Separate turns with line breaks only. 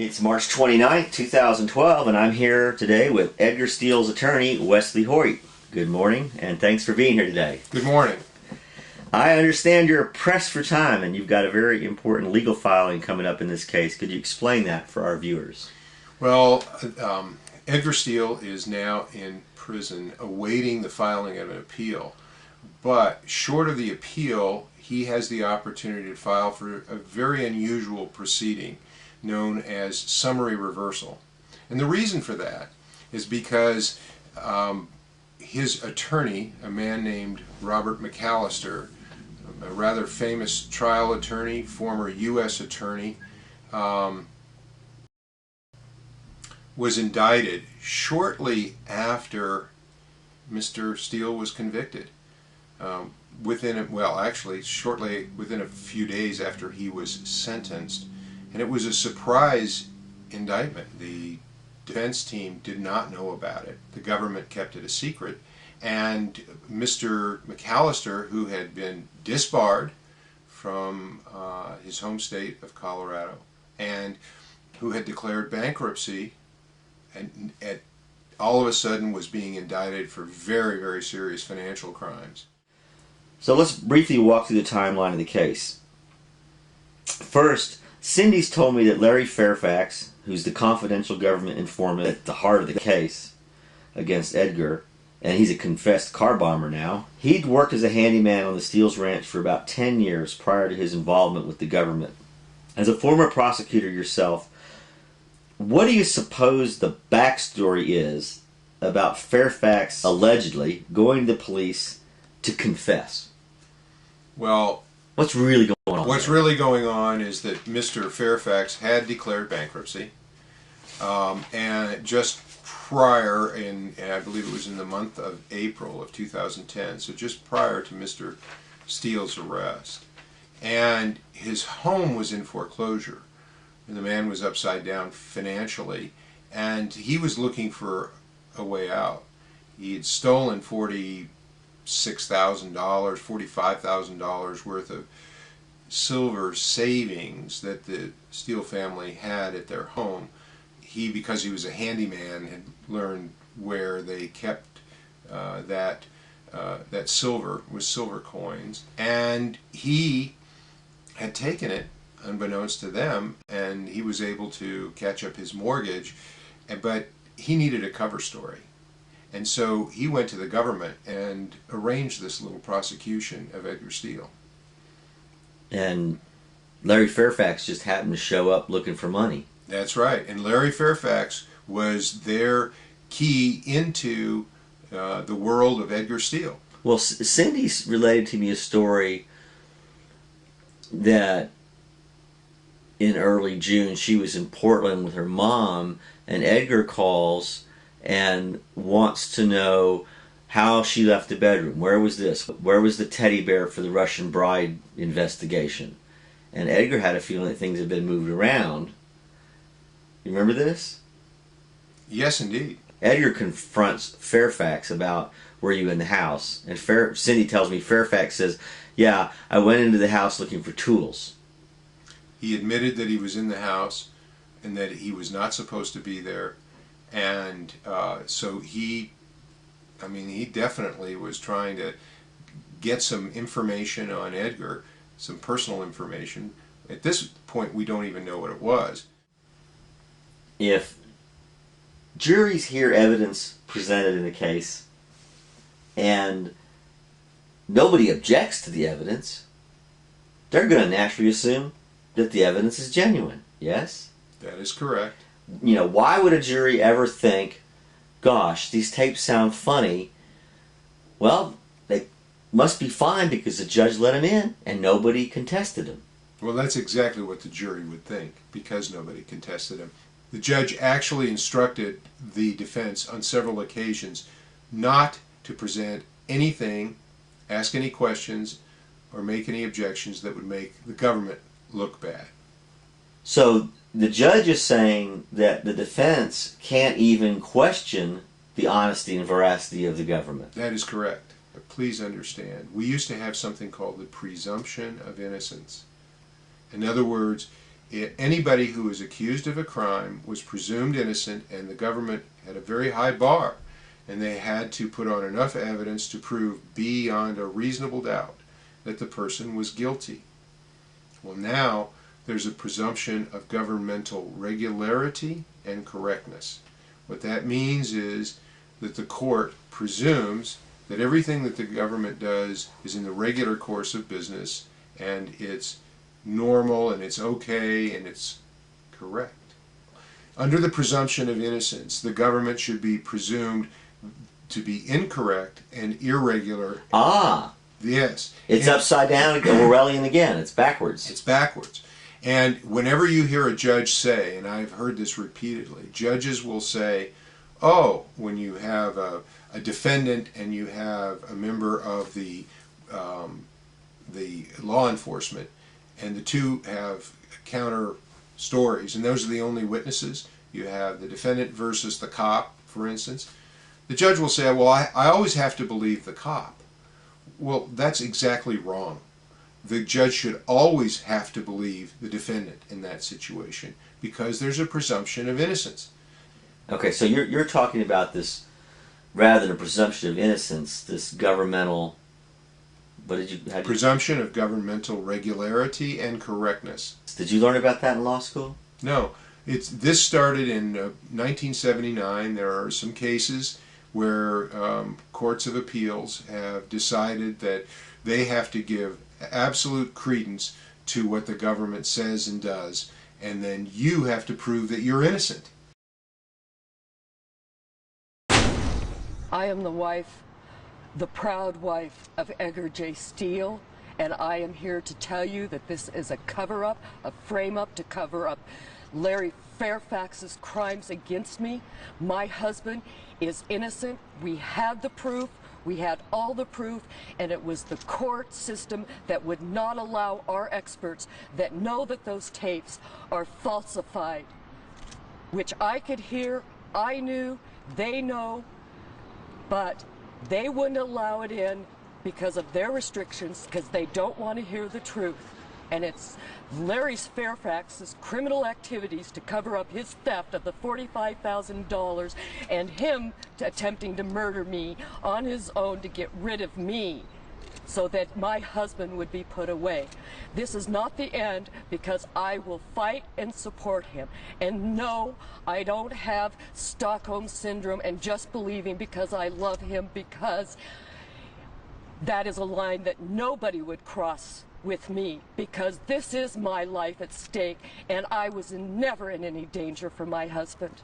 It's March 29th, 2012, and I'm here today with Edgar Steele's attorney, Wesley Hoyt. Good morning, and thanks for being here today.
Good morning.
I understand you're pressed for time, and you've got a very important legal filing coming up in this case. Could you explain that for our viewers?
Well, Edgar Steele is now in prison awaiting the filing of an appeal. But short of the appeal, he has the opportunity to file for a very unusual proceeding known as summary reversal. And the reason for that is because his attorney, a man named Robert McAllister, a rather famous trial attorney, former U.S. attorney, was indicted shortly after Mr. Steele was convicted. Within a few days after he was sentenced. And it was a surprise indictment. The defense team did not know about it. The government kept it a secret. And Mr. McAllister, who had been disbarred from his home state of Colorado and who had declared bankruptcy, and all of a sudden was being indicted for very, very serious financial crimes.
So let's briefly walk through the timeline of the case. First, Cindy's told me that Larry Fairfax, who's the confidential government informant at the heart of the case against Edgar, and he's a confessed car bomber now, he'd worked as a handyman on the Steele's ranch for about 10 years prior to his involvement with the government. As a former prosecutor yourself, what do you suppose the backstory is about Fairfax allegedly going to the police to confess?
Well,
what's really going on?
What's really going on is that Mr. Fairfax had declared bankruptcy, and just prior, and I believe it was in the month of April of 2010, so just prior to Mr. Steele's arrest, and his home was in foreclosure, and the man was upside down financially, and he was looking for a way out. He had stolen $46,000, $45,000 worth of silver savings that the Steele family had at their home. He, because he was a handyman, had learned where they kept that silver, was silver coins, and he had taken it unbeknownst to them, and he was able to catch up his mortgage, but he needed a cover story. And so he went to the government and arranged this little prosecution of Edgar Steele.
And Larry Fairfax just happened to show up looking for money.
That's right. And Larry Fairfax was their key into the world of Edgar Steele.
Well, Cindy's related to me a story that in early June she was in Portland with her mom, and Edgar calls and wants to know how she left the bedroom. Where was this? Where was the teddy bear for the Russian bride investigation? And Edgar had a feeling that things had been moved around. You remember this?
Yes, indeed.
Edgar confronts Fairfax about, were you in the house? And Cindy tells me Fairfax says, yeah, I went into the house looking for tools.
He admitted that he was in the house and that he was not supposed to be there. And so he definitely was trying to get some information on Edgar, some personal information. At this point, we don't even know what it was.
If juries hear evidence presented in a case and nobody objects to the evidence, they're going to naturally assume that the evidence is genuine, yes?
That is correct.
You know, why would a jury ever think, gosh, these tapes sound funny? Well, they must be fine because the judge let them in and nobody contested them.
Well, that's exactly what the jury would think, because nobody contested them. The judge actually instructed the defense on several occasions not to present anything, ask any questions, or make any objections that would make the government look bad.
So the judge is saying that the defense can't even question the honesty and veracity of the government.
That is correct. But please understand, we used to have something called the presumption of innocence. In other words, Anybody who was accused of a crime was presumed innocent, and the government had a very high bar, and they had to put on enough evidence to prove beyond a reasonable doubt that the person was guilty. Well, now there's a presumption of governmental regularity and correctness. What that means is that the court presumes that everything that the government does is in the regular course of business, and it's normal, and it's okay, and it's correct. Under the presumption of innocence, the government should be presumed to be incorrect and irregular.
Ah!
Yes.
It's upside down, Orwellian again. It's backwards.
It's backwards. And whenever you hear a judge say, and I've heard this repeatedly, judges will say, oh, when you have a defendant and you have a member of the law enforcement, and the two have counter stories, and those are the only witnesses. You have the defendant versus the cop, for instance. The judge will say, well, I always have to believe the cop. Well, that's exactly wrong. The judge should always have to believe the defendant in that situation, because there's a presumption of innocence.
Okay, so you're talking about this, rather than a presumption of innocence, this governmental...
Presumption of governmental regularity and correctness.
Did you learn about that in law school?
No. This started in 1979. There are some cases where courts of appeals have decided that they have to give absolute credence to what the government says and does, and then you have to prove that you're innocent.
I am the wife, the proud wife of Edgar J. Steele, and I am here to tell you that this is a cover-up, a frame-up to cover up Larry Fairfax's crimes against me. My husband is innocent. We had the proof. We had all the proof, and it was the court system that would not allow our experts that know that those tapes are falsified, which I could hear, I knew, they know, but they wouldn't allow it in because of their restrictions, because they don't want to hear the truth. And it's Larry Fairfax's criminal activities to cover up his theft of the $45,000 and him attempting to murder me on his own to get rid of me so that my husband would be put away. This is not the end, because I will fight and support him. And no, I don't have Stockholm Syndrome and just believing because I love him, because that is a line that nobody would cross with me, because this is my life at stake, and I was never in any danger for my husband.